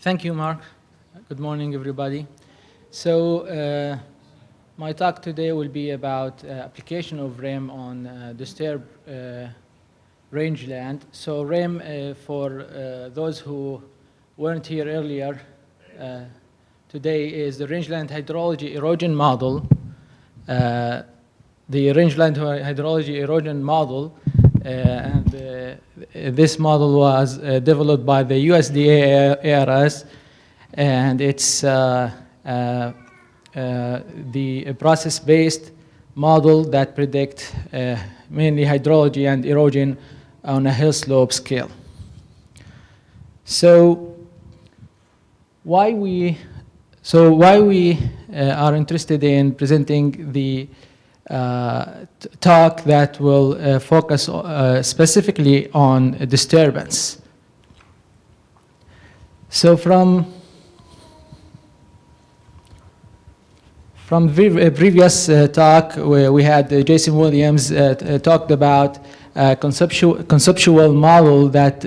Thank you, Mark. Good morning, everybody. So my talk today will be about application of RHEM on disturbed rangeland. So RHEM, for those who weren't here earlier, today is the Rangeland Hydrology Erosion Model. The Rangeland Hydrology Erosion Model, and this model was developed by the USDA ARS, and it's the process-based model that predict mainly hydrology and erosion on a hill slope scale. So why we are interested in presenting the talk that will focus specifically on disturbance. So from the previous talk, where we had Jason Williams talked about a conceptual model that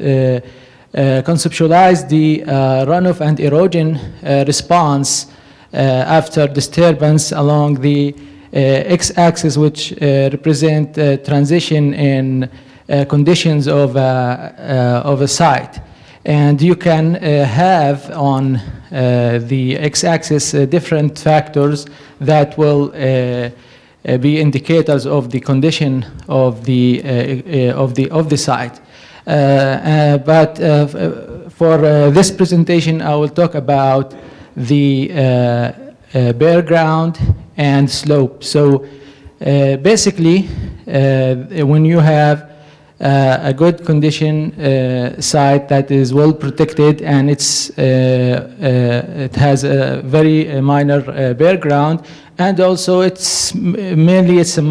conceptualized the runoff and erosion response after disturbance along the x-axis, which represent transition in conditions of a site. And you can have on the x-axis different factors that will be indicators of the condition of the site. But for this presentation, I will talk about the bare ground and slope. So basically, when you have a good condition site that is well protected and it has a very minor bare ground, and also it's mainly a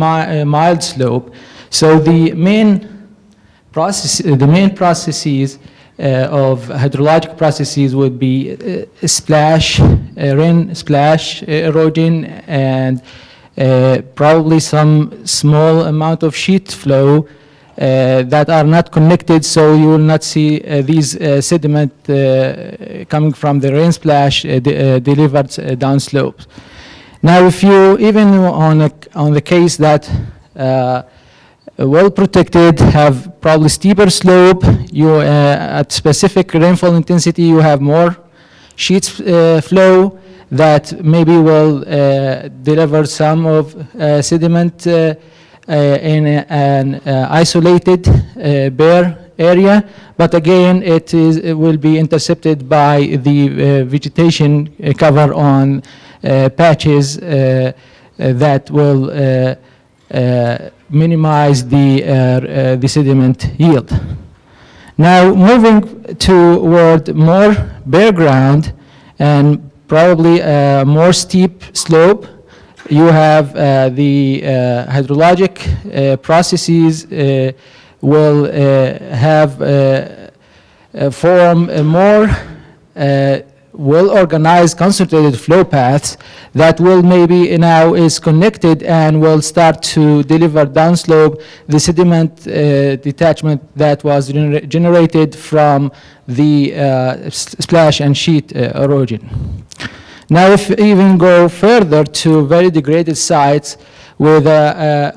mild slope. So the main processes of hydrologic processes would be splash, rain splash erosion, and probably some small amount of sheet flow that are not connected, so you will not see these sediment coming from the rain splash delivered downslopes. Now, if you even on the case that well protected, have probably steeper slope, you at specific rainfall intensity, you have more sheet flow that maybe will deliver some of sediment in an isolated bare area, but again it will be intercepted by the vegetation cover on patches that will minimize the sediment yield. Now, moving toward more bare ground and probably a more steep slope, you have the hydrologic processes will have form a more well-organized, concentrated flow paths that will maybe now is connected and will start to deliver downslope the sediment detachment that was generated from the splash and sheet erosion. Now, if we even go further to very degraded sites with a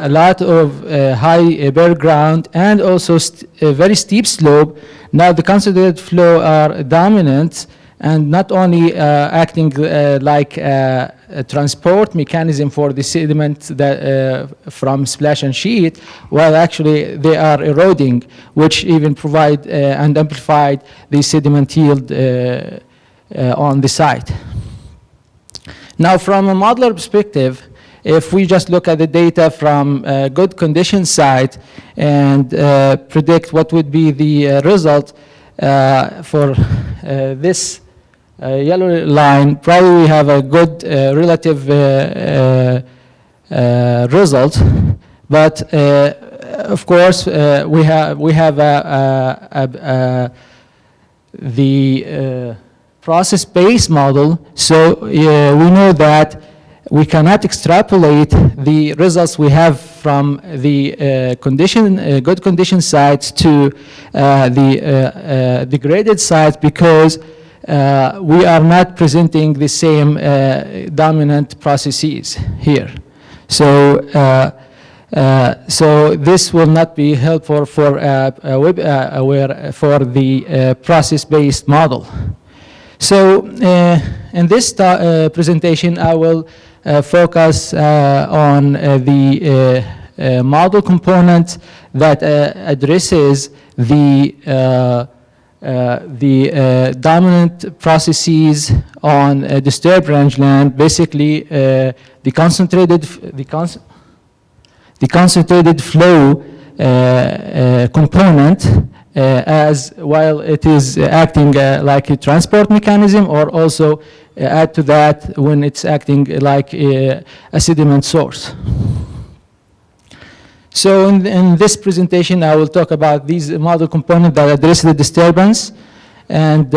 lot of high bare ground and also a very steep slope, now the concentrated flow are dominant and not only acting like a transport mechanism for the sediment that from splash and sheet, while actually they are eroding, which even provide and amplify the sediment yield on the site. Now, from a modeler perspective, if we just look at the data from a good condition site and predict what would be the result for this yellow line, probably we have a good relative result, but of course we have the process-based model. So we know that we cannot extrapolate the results we have from the good condition sites to the degraded sites because we are not presenting the same dominant processes here. So, so this will not be helpful for the process-based model. So in this presentation, I will focus on the model component that addresses the dominant processes on a disturbed rangeland, basically the concentrated flow component as while it is acting like a transport mechanism, or also add to that when it's acting like a sediment source. So in this presentation, I will talk about these model components that address the disturbance. And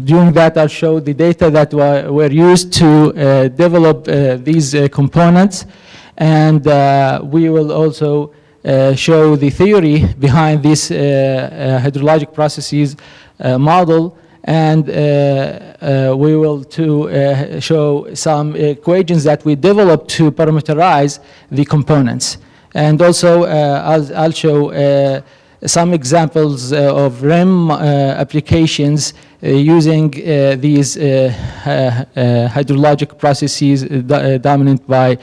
during that, I'll show the data that were used to develop these components. And we will also show the theory behind this hydrologic processes model. And we will show some equations that we developed to parameterize the components. And also, I'll show some examples of RHEM applications using these hydrologic processes dominant by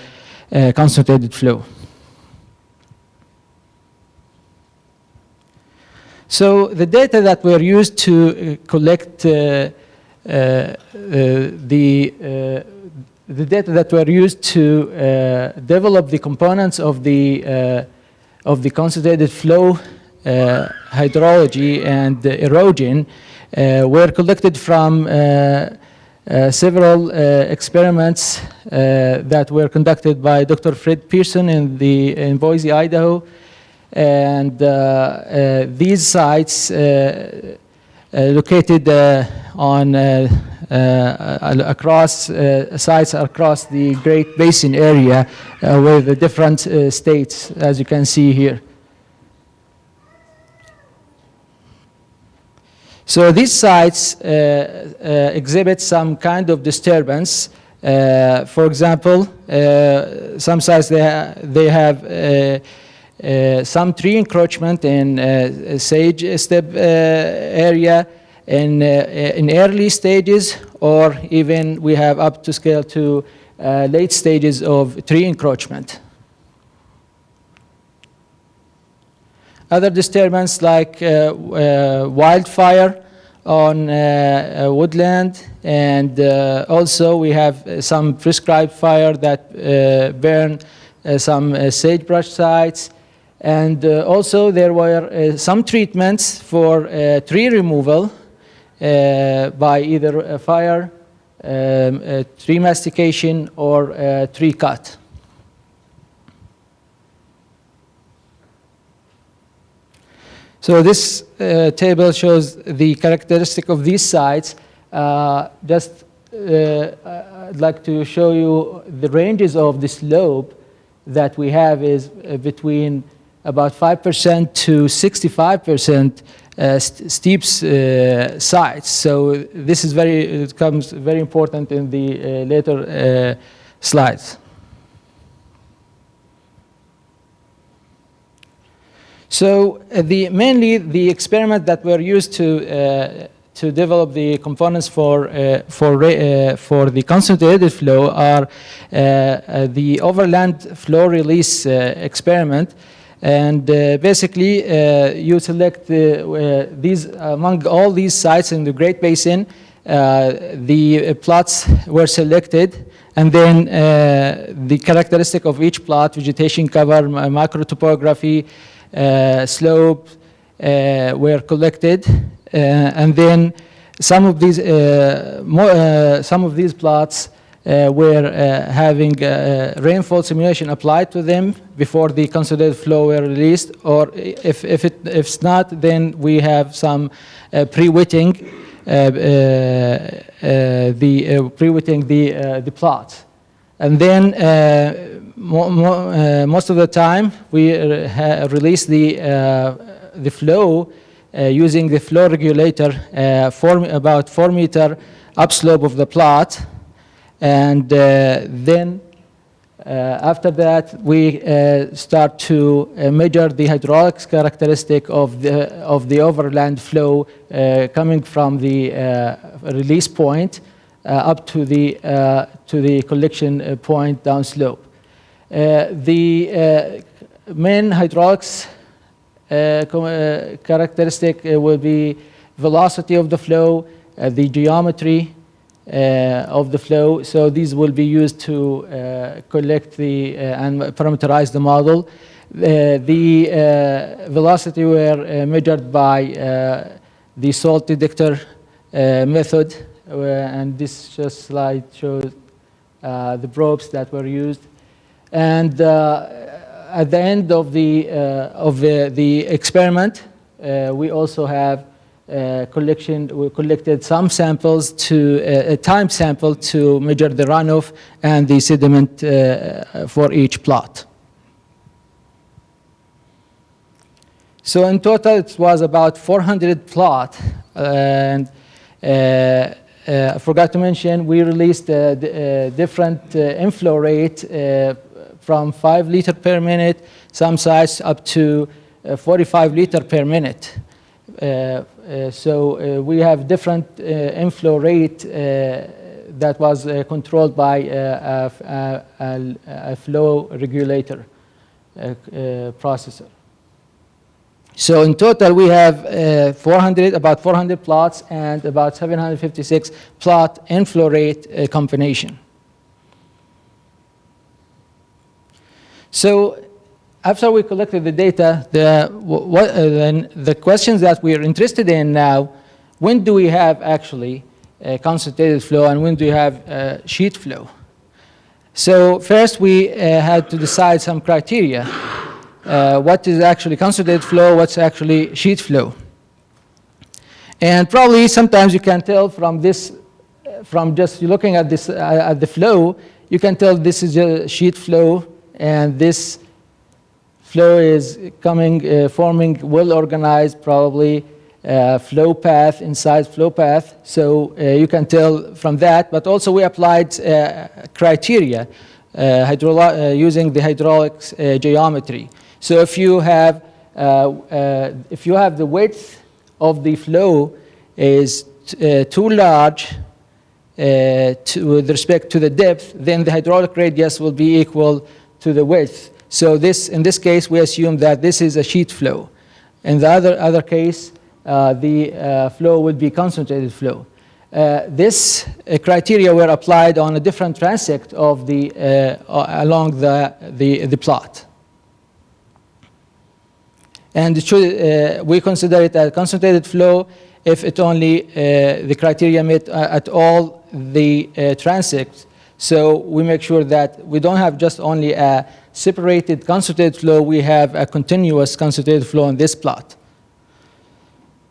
concentrated flow. So the data that were used to collect the data that were used to develop the components of the concentrated flow hydrology and erosion were collected from several experiments that were conducted by Dr. Fred Pearson in Boise, Idaho. And these sites located on across sites across the Great Basin area with the different states, as you can see here. So these sites exhibit some kind of disturbance. For example, some sites they have some tree encroachment in sage steppe area in early stages, or even we have up to scale to late stages of tree encroachment. Other disturbance like wildfire on woodland, and also we have some prescribed fire that burn some sagebrush sites. And also there were some treatments for tree removal by either fire, tree mastication, or tree cut. So this table shows the characteristic of these sites. I'd like to show you the ranges of the slope that we have is between about 5% to 65% steep sites. So this is it becomes very important in the later slides. So mainly the experiment that were used to develop the components for the concentrated flow are the overland flow release experiment. And basically, you select these among all these sites in the Great Basin. The plots were selected, and then the characteristic of each plot: vegetation cover, macrotopography, slope, were collected, and then some of these plots were having rainfall simulation applied to them before the concentrated flow were released, or if it's not, then we have some pre-wetting pre-wetting the plot. And then most of the time, we release the flow using the flow regulator about 4 meter upslope of the plot. And then after that, we start to measure the hydraulics characteristic of the overland flow coming from the release point up to the collection point downslope. The main hydraulics characteristic will be velocity of the flow, the geometry of the flow. So these will be used to collect and parameterize the model. The velocity were measured by the salt detector method, and this just slide shows the probes that were used. And at the end of the experiment, we also have we collected some samples a time sample to measure the runoff and the sediment for each plot. So in total, it was about 400 plot. And I forgot to mention, we released different inflow rate from 5 liter per minute, some sites up to 45 liter per minute. So we have different inflow rate that was controlled by a flow regulator processor. So in total, we have about 400 plots and about 756 plot inflow rate combination. So after we collected the data, then the questions that we are interested in now, when do we have actually concentrated flow and when do we have sheet flow? So first we had to decide some criteria. What is actually concentrated flow, what's actually sheet flow. And probably sometimes you can tell from this, from just looking at this, at the flow, you can tell this is a sheet flow and this flow is coming, forming well-organized, probably flow path, inside flow path. So you can tell from that, but also we applied criteria using the hydraulics geometry. So if you have the width of the flow is too large with respect to the depth, then the hydraulic radius will be equal to the width. So in this case, we assume that this is a sheet flow. In the other case, the flow would be concentrated flow. This criteria were applied on a different transect of along the plot. And we consider it a concentrated flow if it only the criteria met at all the transects. So we make sure that we don't have just only a separated concentrated flow, we have a continuous concentrated flow in this plot.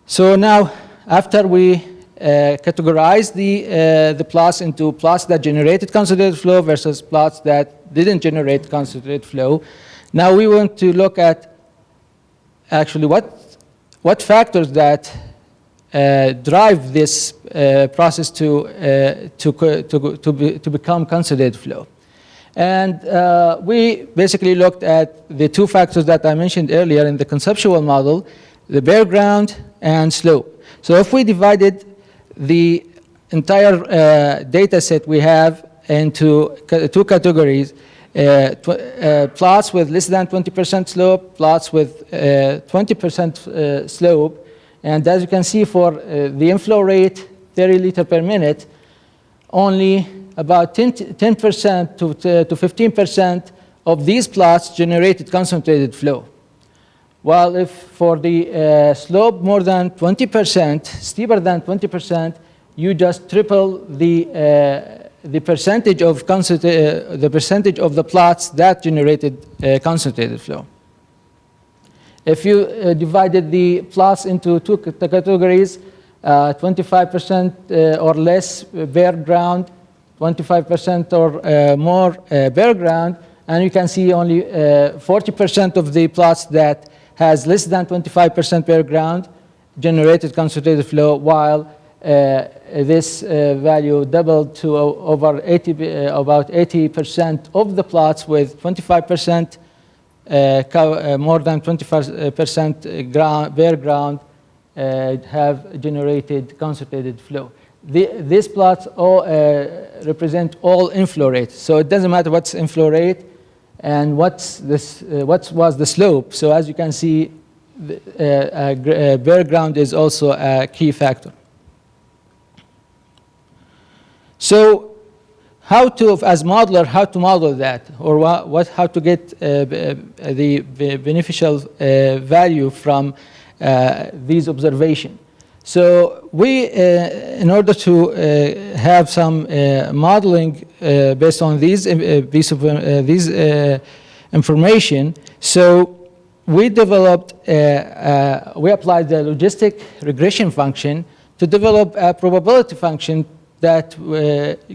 So now, after we categorize the plots into plots that generated concentrated flow versus plots that didn't generate concentrated flow, now we want to look at actually what factors that drive this process to become concentrated flow. And we basically looked at the two factors that I mentioned earlier in the conceptual model, the bare ground and slope. So if we divided the entire data set we have into two categories, plots with less than 20% slope, plots with 20% slope. And as you can see for the inflow rate, 30 liter per minute, only about 10% to 15% of these plots generated concentrated flow. While if for the slope more than 20%, steeper than 20%, you just triple the percentage of the plots that generated concentrated flow. If you divided the plots into two categories, 25% or less bare ground, 25% or more bare ground, and you can see only 40% of the plots that has less than 25% bare ground generated concentrated flow, while this value doubled to over 80, about 80% of the plots with 25% more than 25% bare ground have generated concentrated flow. These plots all represent all inflow rates, so it doesn't matter what's inflow rate and what was the slope. So as you can see, bare ground is also a key factor. So how to, as modeler, how to model that, or how to get the beneficial value from these observations. So we, in order to have some modeling based on these information, so we developed, we applied the logistic regression function to develop a probability function that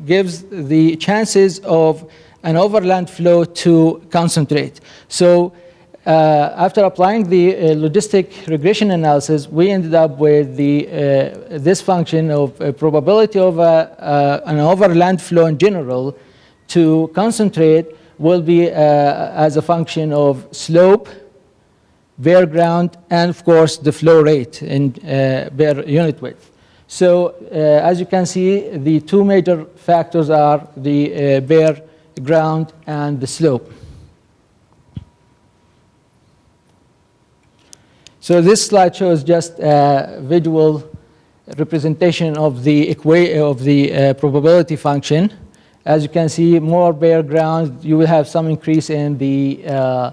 gives the chances of an overland flow to concentrate. So after applying the logistic regression analysis, we ended up with this function of probability of an overland flow in general to concentrate will be as a function of slope, bare ground, and of course the flow rate in bare unit width. So as you can see, the two major factors are the bare ground and the slope. So this slide shows just a visual representation of the probability function. As you can see, more bare ground, you will have some increase in the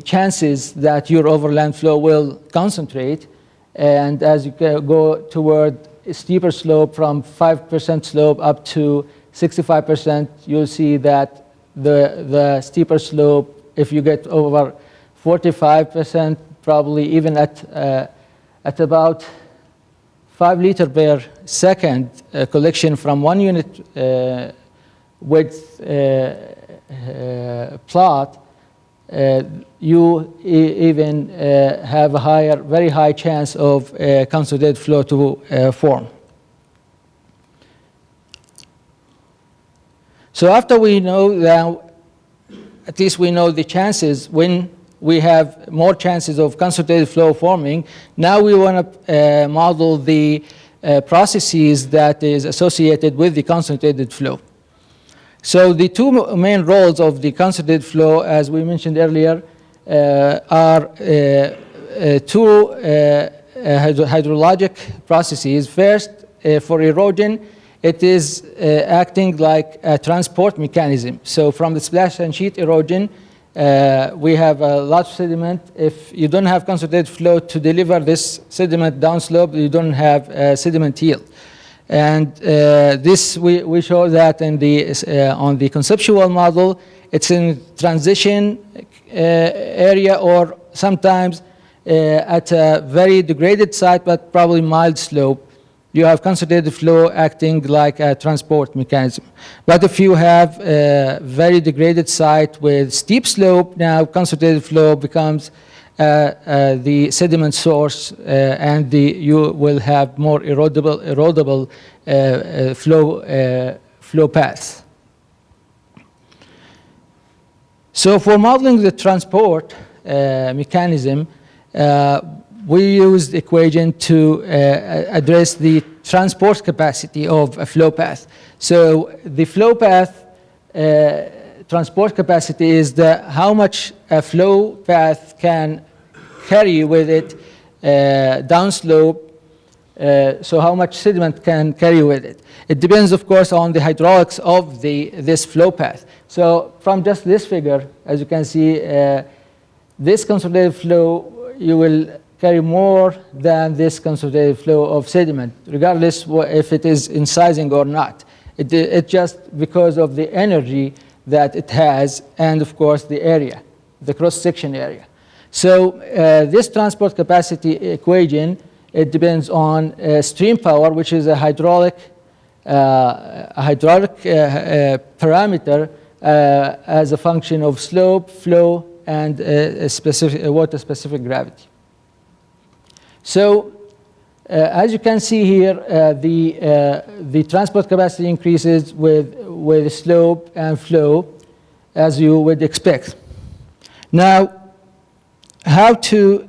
chances that your overland flow will concentrate. And as you go toward a steeper slope, from 5% slope up to 65%, you'll see that the steeper slope, if you get over 45%, probably even at about 5 liters per second collection from 1 unit width plot, you even have a very high chance of concentrated flow to form. So after we know that, at least we know the chances when we have more chances of concentrated flow forming, now we want to model the processes that is associated with the concentrated flow. So the two main roles of the concentrated flow, as we mentioned earlier, are two hydrologic processes. First, for erosion, it is acting like a transport mechanism. So from the splash and sheet erosion, we have a lot of sediment. If you don't have concentrated flow to deliver this sediment downslope, you don't have sediment yield. And this we show that in on the conceptual model. It's in transition area, or sometimes at a very degraded site, but probably mild slope. You have concentrated flow acting like a transport mechanism. But if you have a very degraded site with steep slope, now concentrated flow becomes the sediment source, and you will have more erodible flow paths. So for modeling the transport mechanism, we used equation to address the transport capacity of a flow path. So the flow path transport capacity is how much a flow path can carry with it downslope, so how much sediment can carry with it. It depends, of course, on the hydraulics of this flow path. So from just this figure, as you can see, this concentrated flow, you will carry more than this concentrated flow of sediment, regardless if it is incising or not. It's just because of the energy that it has, and of course the area, the cross-section area. So this transport capacity equation It depends on stream power, which is a hydraulic parameter as a function of slope, flow, and water-specific gravity. So, as you can see here, the transport capacity increases with slope and flow, as you would expect. Now, how to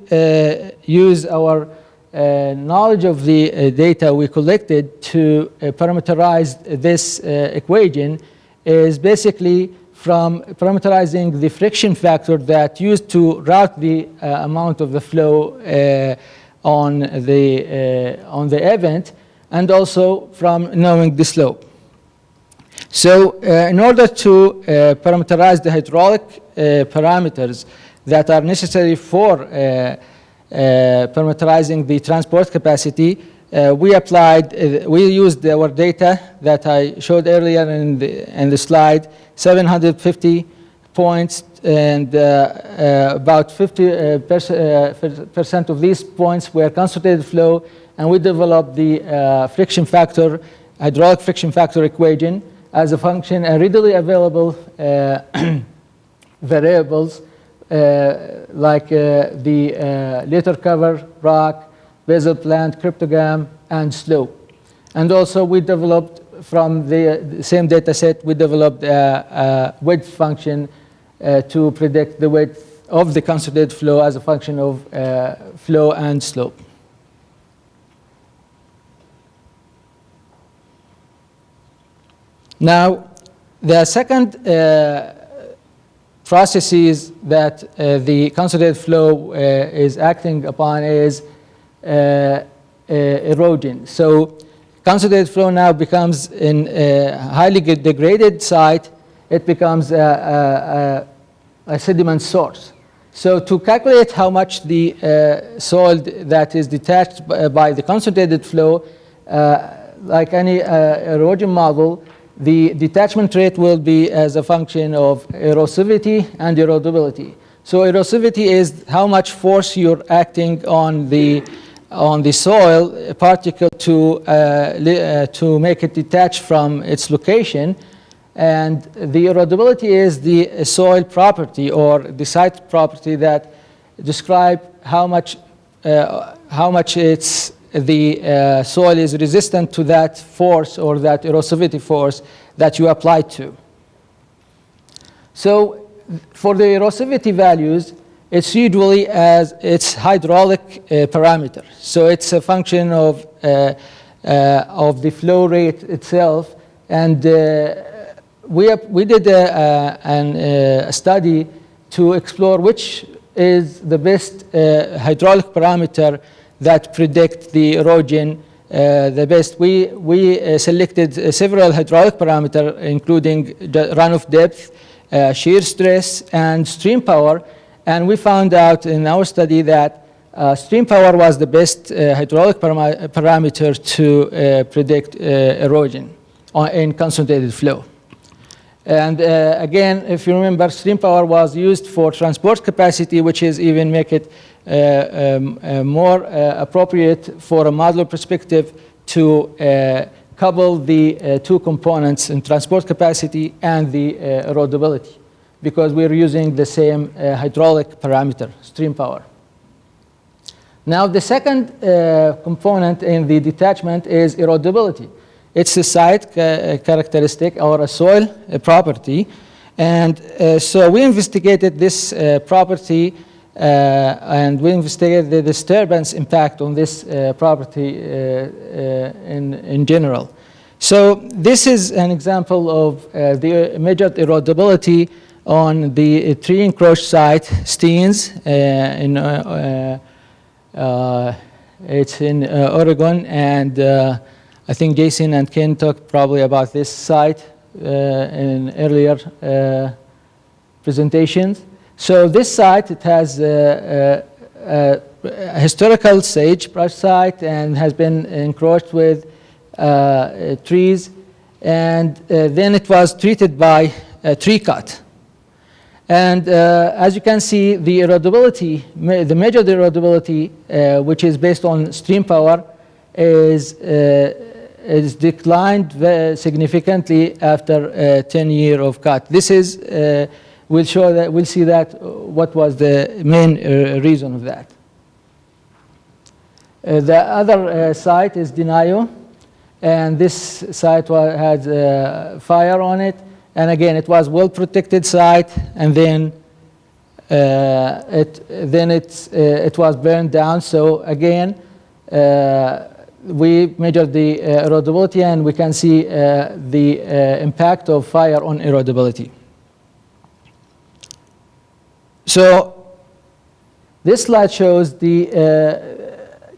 use our knowledge of the data we collected to parameterize this equation is basically from parameterizing the friction factor that used to route the amount of the flow on the event, and also from knowing the slope. So in order to parameterize the hydraulic parameters that are necessary for parameterizing the transport capacity, we used our data that I showed earlier in the slide, 750 points, and about 50% of these points were concentrated flow, and we developed the friction factor, hydraulic friction factor equation as a function, and readily available variables like the litter cover, rock, basal plant, cryptogram, and slope. And also we developed from the same data set, we developed a width function to predict the width of the concentrated flow as a function of flow and slope. Now, the second processes that the concentrated flow is acting upon is erosion. So concentrated flow now becomes in a highly degraded site, it becomes a sediment source. So to calculate how much the soil that is detached by the concentrated flow, like any erosion model, the detachment rate will be as a function of erosivity and erodibility. So erosivity is how much force you're acting on the soil particle to make it detach from its location, and the erodibility is the soil property or the site property that describe how much the soil is resistant to that force or that erosivity force that you apply to. So for the erosivity values, it's usually as its hydraulic parameter. So it's a function of the flow rate itself. And we did a study to explore which is the best hydraulic parameter that predict the erosion the best. We selected several hydraulic parameters, including runoff depth, shear stress, and stream power. And we found out in our study that stream power was the best hydraulic parameter to predict erosion in concentrated flow. And again, if you remember, stream power was used for transport capacity, which is even make it more appropriate for a modular perspective to couple the two components in transport capacity and the erodibility, because we're using the same hydraulic parameter, stream power. Now, the second component in the detachment is erodibility. It's a site characteristic or a soil property. And so we investigated this property and we investigated the disturbance impact on this property in general. So this is an example of the measured erodibility on the tree encroached site, Steens, it's in Oregon, and I think Jason and Ken talked probably about this site in earlier presentations. So this site, it has a historical sagebrush site and has been encroached with trees, and then it was treated by a tree cut. And as you can see, the erodibility, the measured erodibility, which is based on stream power, is declined significantly after 10 years of cut. This is, we'll see that what was the main reason of that. The other site is Denio, and this site had fire on it. And again, it was well-protected site, and then it was burned down. So again, we measured the erodibility, and we can see the impact of fire on erodibility. So this slide shows the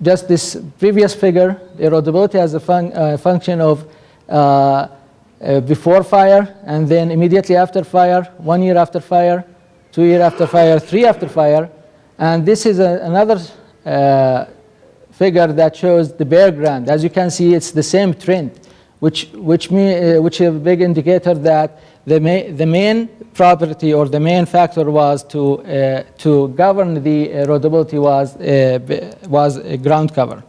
just this previous figure, the erodibility as a function of before fire, and then immediately after fire, 1 year after fire, 2 years after fire, 3 after fire. And this is another figure that shows the bare ground. As you can see, it's the same trend, which is a big indicator that the main property or the main factor was to govern the erodibility was ground cover.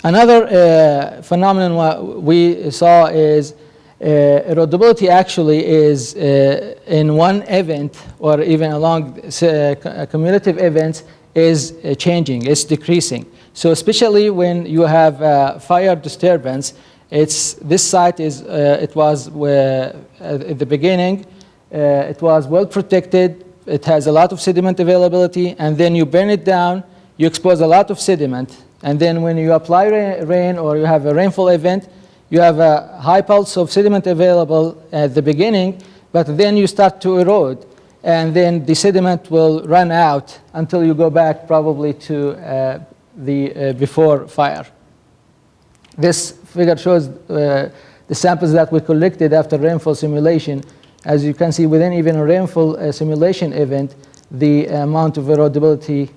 Another phenomenon we saw is erodibility actually is in one event or even along cumulative events is changing, it's decreasing. So especially when you have fire disturbance, this site is, it was at the beginning, it was well protected, it has a lot of sediment availability, and then you burn it down, you expose a lot of sediment, and then when you apply rain or you have a rainfall event, you have a high pulse of sediment available at the beginning, but then you start to erode, and then the sediment will run out until you go back probably to the before fire. This figure shows the samples that we collected after rainfall simulation. As you can see, within even a rainfall simulation event, the amount of erodibility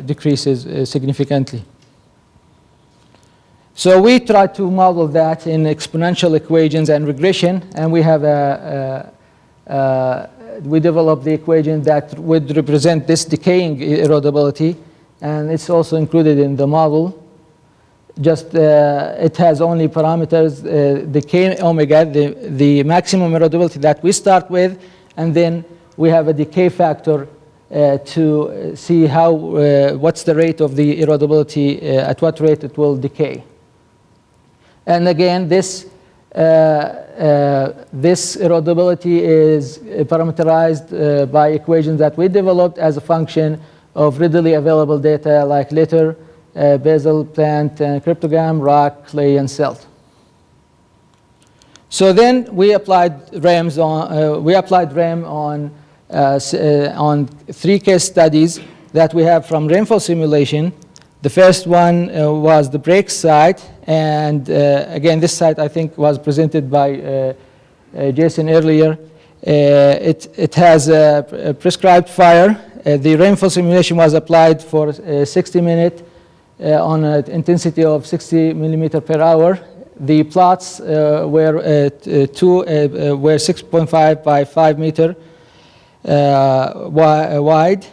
decreases significantly. So we tried to model that in exponential equations and regression, and we have we developed the equation that would represent this decaying erodibility, and it's also included in the model. Just it has only parameters, the K omega, the maximum erodibility that we start with, and then we have a decay factor to see how what's the rate of the erodibility, at what rate it will decay. And again, this erodibility is parameterized by equations that we developed as a function of readily available data like litter, basal plant, cryptogram, rock, clay, and silt. So then we applied RHEM on 3 case studies that we have from rainfall simulation. The first one was the break site, and again, this site I think was presented by Jason earlier. It has a prescribed fire. The rainfall simulation was applied for 60 minutes on an intensity of 60 millimeter per hour. The plots were 6.5 by 5 meter wide,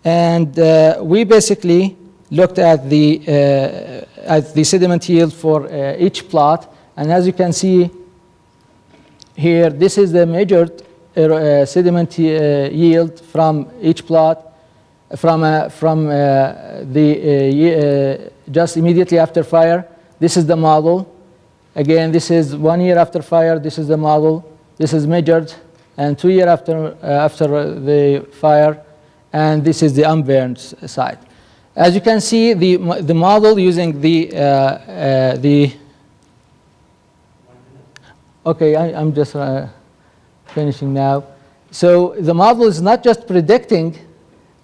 and we basically looked at the sediment yield for each plot. And as you can see here, this is the measured sediment yield from each plot from just immediately after fire. This is the model. Again, this is 1 year after fire. This is the model. This is measured, and 2 years after the fire, and this is the unburned site. As you can see, the model using the okay, I'm just finishing now. So the model is not just predicting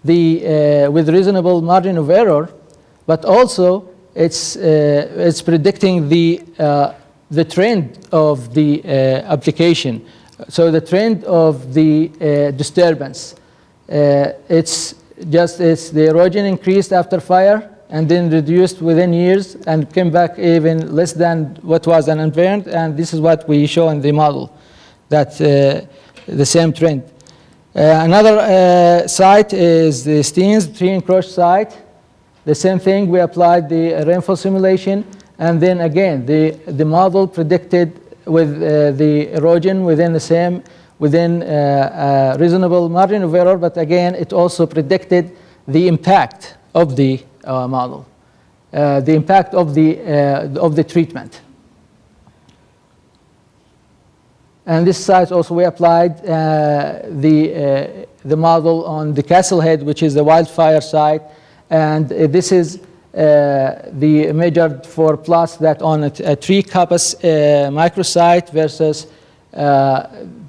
with reasonable margin of error, but also it's predicting the trend of the application. So the trend of the disturbance. It's the erosion increased after fire and then reduced within years and came back even less than what was an unburned, and this is what we show in the model. that the same trend. Another site is the Steens tree encroached site. The same thing, we applied the rainfall simulation, and then again, the model predicted with the erosion within a reasonable margin of error, but again, it also predicted the impact of the model, the impact of the treatment. And this site also we applied the model on the Castlehead, which is the wildfire site, and this is the measured for plots that on a tree coppice microsite versus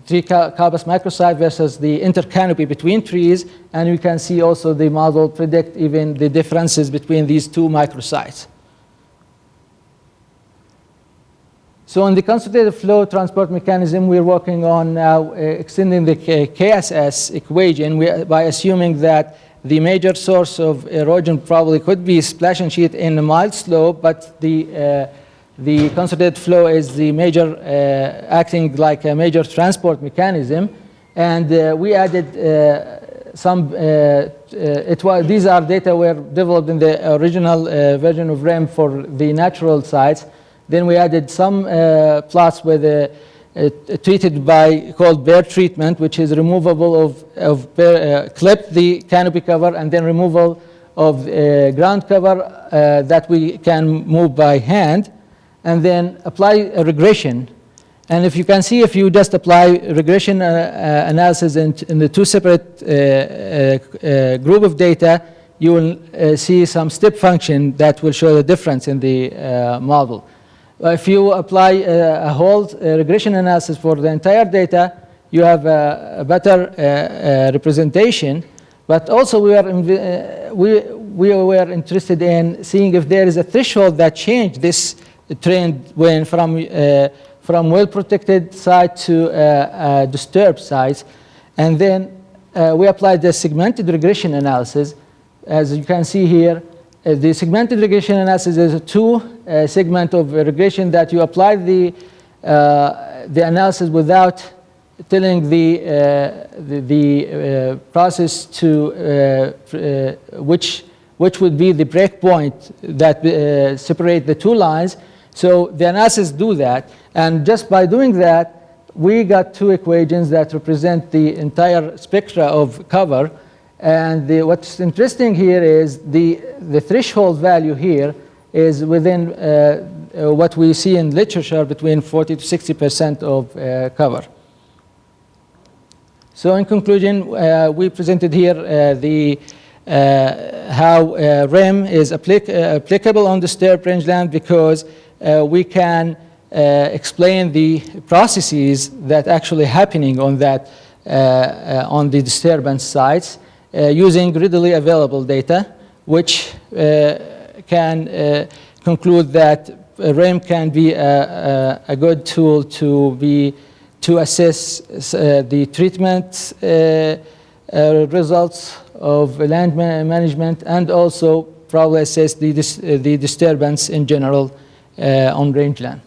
tree coppice microsite versus the intercanopy between trees, and you can see also the model predict even the differences between these two microsites. So on the concentrated flow transport mechanism, we're working on now extending the KSS equation by assuming that the major source of erosion probably could be splashing sheet in a mild slope, but the concentrated flow is the major, acting like a major transport mechanism. And we added these are data were developed in the original version of RHEM for the natural sites. Then we added some plots with treated by called bare treatment, which is removable of clip the canopy cover and then removal of ground cover that we can move by hand, and then apply a regression. And if you can see, if you just apply regression analysis in the two separate group of data, you will see some step function that will show the difference in the model. If you apply a whole regression analysis for the entire data, you have a better representation. But also we were interested in seeing if there is a threshold that changed this trend when from well-protected site to disturbed sites. And then we applied the segmented regression analysis. As you can see here, the segmented regression analysis is a two-segment of regression that you apply the analysis without telling the process to which would be the breakpoint that separate the two lines. So the analysis do that, and just by doing that, we got two equations that represent the entire spectra of cover. And what's interesting here is the threshold value here is within what we see in literature between 40 to 60% of cover. So in conclusion, we presented here how RHEM is applicable on disturbed rangeland because we can explain the processes that actually happening on that on the disturbance sites. Using readily available data, which can conclude that RHEM can be a good tool to assess the treatment results of land management, and also probably assess the disturbance in general on rangeland.